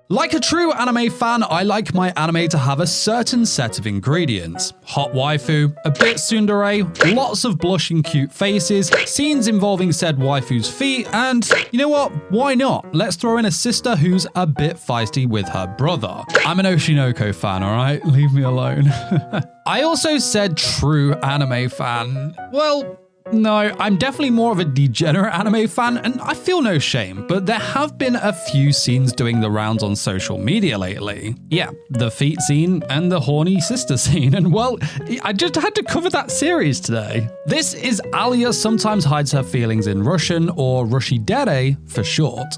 Like a true anime fan, I like my anime to have a certain set of ingredients. Hot waifu, a bit tsundere, lots of blushing cute faces, scenes involving said waifu's feet, and you know what? Why not? Let's throw in a sister who's a bit feisty with her brother. I'm an Oshinoko fan, alright? Leave me alone. I also said true anime fan. Well, no, I'm definitely more of a degenerate anime fan, and I feel no shame, but there have been a few scenes doing the rounds on social media lately. Yeah, the feet scene and the horny sister scene, and well, I just had to cover that series today. This is Alya sometimes hides her feelings in Russian, or Rushidere for short.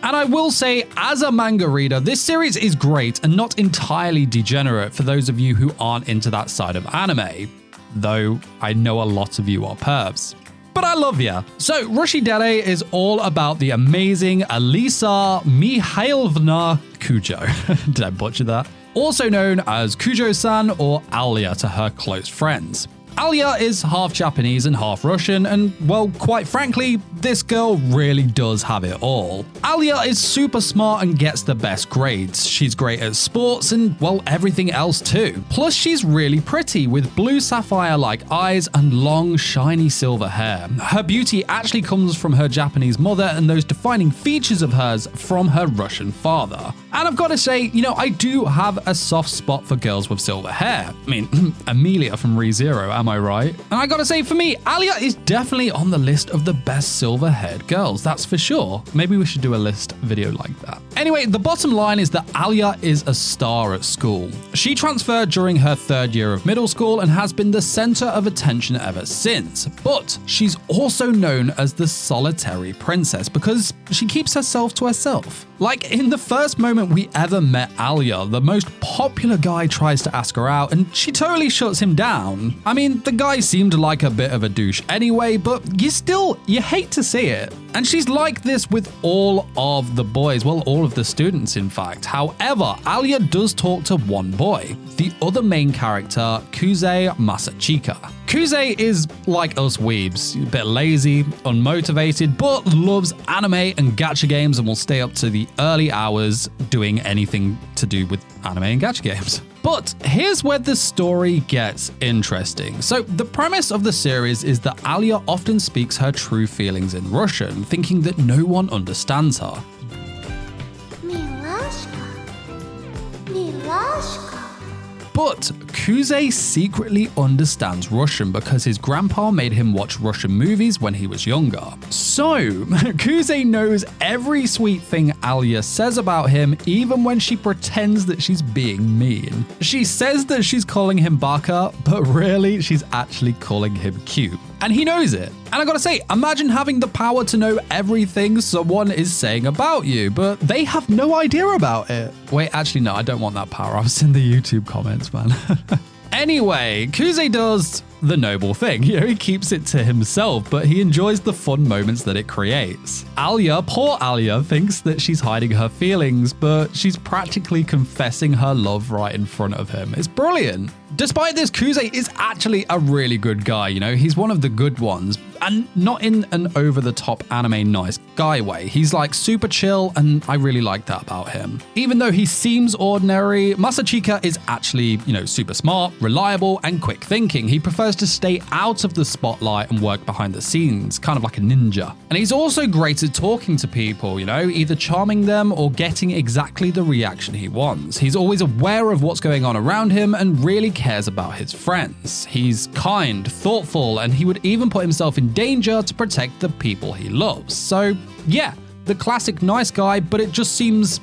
And I will say, as a manga reader, this series is great and not entirely degenerate for those of you who aren't into that side of anime. Though I know a lot of you are pervs. But I love ya. So Rushidere is all about the amazing Alisa Mikhailovna Kujo. Did I butcher that? Also known as Kujo-san or Alya to her close friends. Alya is half Japanese and half Russian, and well, quite frankly, this girl really does have it all. Alya is super smart and gets the best grades. She's great at sports and, well, everything else too. Plus, she's really pretty with blue sapphire-like eyes and long, shiny silver hair. Her beauty actually comes from her Japanese mother and those defining features of hers from her Russian father. And I've got to say, you know, I do have a soft spot for girls with silver hair. I mean, Amelia from ReZero, am I right? And I gotta say, for me, Alya is definitely on the list of the best silver-haired girls, that's for sure. Maybe we should do a list video like that. Anyway, the bottom line is that Alya is a star at school. She transferred during her 3rd year of middle school and has been the center of attention ever since. But she's also known as the solitary princess because she keeps herself to herself. Like, in the first moment we ever met Alya, the most popular guy tries to ask her out and she totally shuts him down. I mean, the guy seemed like a bit of a douche anyway, but you hate to see it. And she's like this with all of the boys, well, all of the students in fact. However, Alya does talk to one boy, the other main character, Kuze Masachika. Kuze is like us weebs, a bit lazy, unmotivated, but loves anime and gacha games and will stay up to the early hours doing anything to do with anime and gacha games. But here's where the story gets interesting. So the premise of the series is that Alya often speaks her true feelings in Russian, thinking that no one understands her. But Kuze secretly understands Russian because his grandpa made him watch Russian movies when he was younger. So, Kuze knows every sweet thing Alya says about him, even when she pretends that she's being mean. She says that she's calling him baka, but really she's actually calling him cute. And he knows it. And I gotta say, imagine having the power to know everything someone is saying about you, but they have no idea about it. Wait, actually, no, I don't want that power. I was in the YouTube comments, man. Anyway, Kuze does the noble thing. You know, he keeps it to himself, but he enjoys the fun moments that it creates. Alya, poor Alya, thinks that she's hiding her feelings, but she's practically confessing her love right in front of him. It's brilliant. Despite this, Kuze is actually a really good guy, you know, he's one of the good ones, and not in an over-the-top anime nice guy way. He's like super chill, and I really like that about him. Even though he seems ordinary, Masachika is actually, you know, super smart, reliable, and quick thinking. He prefers to stay out of the spotlight and work behind the scenes, kind of like a ninja. And he's also great at talking to people, you know, either charming them or getting exactly the reaction he wants. He's always aware of what's going on around him and really cares about his friends. He's kind, thoughtful, and he would even put himself in danger to protect the people he loves. So yeah, the classic nice guy, but it just seems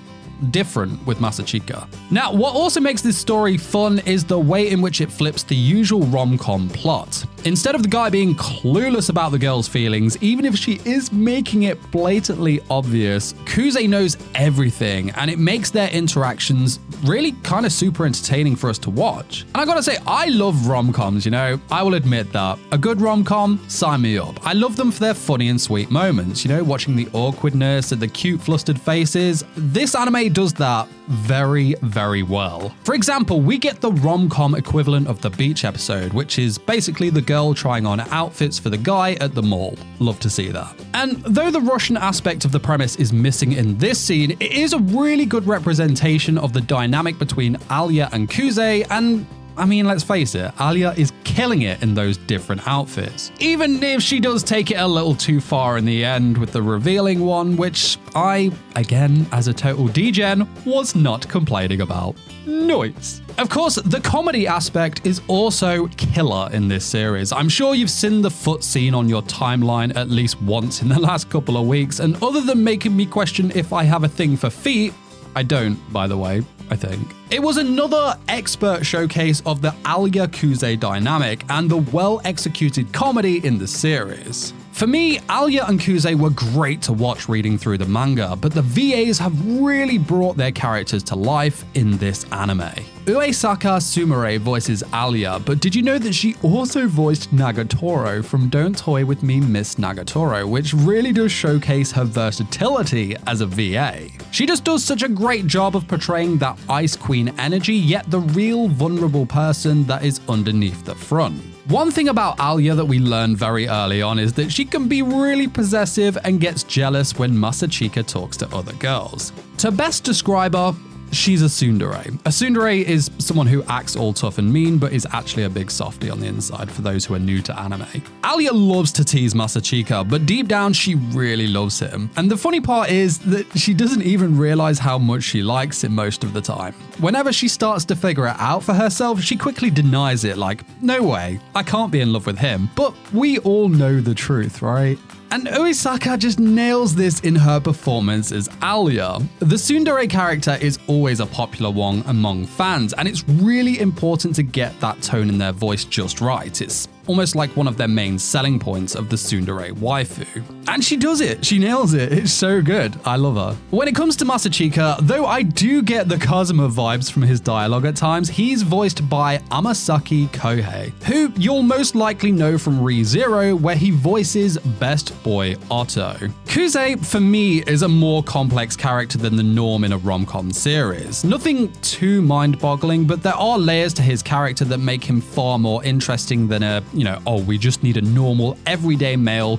different with Masachika. Now, what also makes this story fun is the way in which it flips the usual rom-com plot. Instead of the guy being clueless about the girl's feelings, even if she is making it blatantly obvious, Kuze knows everything, and it makes their interactions really kind of super entertaining for us to watch. And I gotta say, I love rom-coms, you know, I will admit that. A good rom-com, sign me up. I love them for their funny and sweet moments, you know, watching the awkwardness and the cute flustered faces. This anime anime does that very, very well. For example, we get the rom-com equivalent of the beach episode, which is basically the girl trying on outfits for the guy at the mall. Love to see that. And though the Russian aspect of the premise is missing in this scene, it is a really good representation of the dynamic between Alya and Kuze, and I mean, let's face it, Alya is killing it in those different outfits. Even if she does take it a little too far in the end with the revealing one, which I, again, as a total degen, was not complaining about. Nice. Of course, the comedy aspect is also killer in this series. I'm sure you've seen the foot scene on your timeline at least once in the last couple of weeks, and other than making me question if I have a thing for feet, I don't, by the way, I think. It was another expert showcase of the Alya-Kuze dynamic and the well-executed comedy in the series. For me, Alya and Kuze were great to watch reading through the manga, but the VAs have really brought their characters to life in this anime. Uesaka Sumire voices Alya, but did you know that she also voiced Nagatoro from Don't Toy With Me Miss Nagatoro, which really does showcase her versatility as a VA. She just does such a great job of portraying that Ice Queen energy, yet the real vulnerable person that is underneath the front. One thing about Alya that we learn very early on is that she can be really possessive and gets jealous when Masachika talks to other girls. To best describe her, she's a tsundere. A tsundere is someone who acts all tough and mean, but is actually a big softie on the inside for those who are new to anime. Alya loves to tease Masachika, but deep down she really loves him. And the funny part is that she doesn't even realize how much she likes him most of the time. Whenever she starts to figure it out for herself, she quickly denies it, like, no way, I can't be in love with him. But we all know the truth, right? And Uesaka just nails this in her performance as Alya. The tsundere character is always a popular one among fans, and it's really important to get that tone in their voice just right. It's almost like one of their main selling points of the tsundere waifu. And she does it, she nails it, it's so good, I love her. When it comes to Masachika, though I do get the Kazuma vibes from his dialogue at times, he's voiced by Amasaki Kohei, who you'll most likely know from Re:Zero, where he voices Best Boy Otto. Kuze, for me, is a more complex character than the norm in a rom-com series. Nothing too mind-boggling, but there are layers to his character that make him far more interesting than a, we just need a normal, everyday male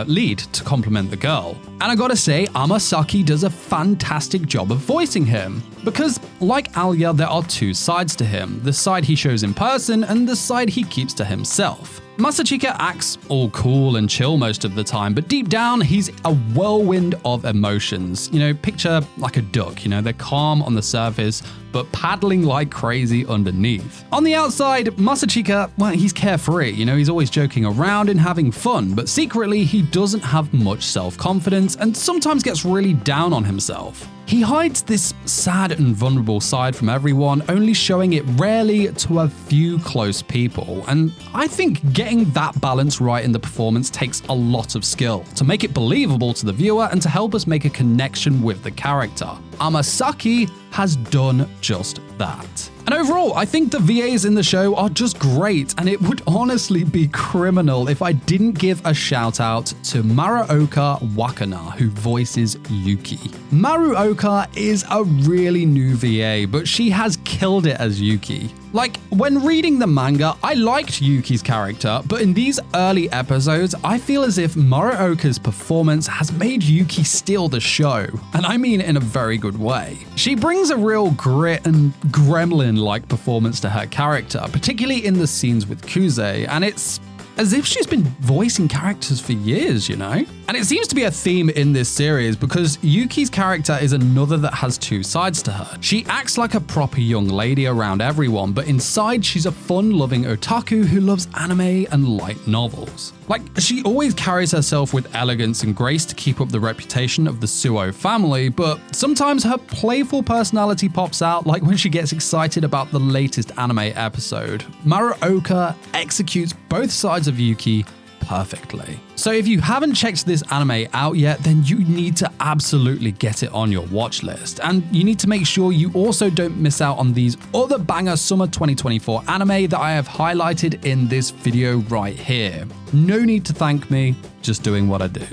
lead to complement the girl. And I gotta say, Amasaki does a fantastic job of voicing him. Because, like Alya, there are two sides to him. The side he shows in person and the side he keeps to himself. Masachika acts all cool and chill most of the time, but deep down, he's a whirlwind of emotions. Picture like a duck, they're calm on the surface, but paddling like crazy underneath. On the outside, Masachika, he's carefree, he's always joking around and having fun, but secretly, he doesn't have much self-confidence and sometimes gets really down on himself. He hides this sad and vulnerable side from everyone, only showing it rarely to a few close people. And I think getting that balance right in the performance takes a lot of skill to make it believable to the viewer and to help us make a connection with the character. Amasaki has done just that. And overall, I think the VAs in the show are just great, and it would honestly be criminal if I didn't give a shout out to Maruoka Wakana, who voices Yuki. Maruoka is a really new VA, but she has killed it as Yuki. Like, when reading the manga, I liked Yuki's character, but in these early episodes, I feel as if Maruoka's performance has made Yuki steal the show, and I mean in a very good way. She brings a real grit and gremlin-like performance to her character, particularly in the scenes with Kuze, and it's as if she's been voicing characters for years, And it seems to be a theme in this series because Yuki's character is another that has two sides to her. She acts like a proper young lady around everyone, but inside she's a fun-loving otaku who loves anime and light novels. Like, she always carries herself with elegance and grace to keep up the reputation of the Suo family, but sometimes her playful personality pops out, like when she gets excited about the latest anime episode. Maruoka executes both sides of Yuki perfectly. So if you haven't checked this anime out yet, then you need to absolutely get it on your watch list. And you need to make sure you also don't miss out on these other banger summer 2024 anime that I have highlighted in this video right here. No need to thank me, just doing what I do.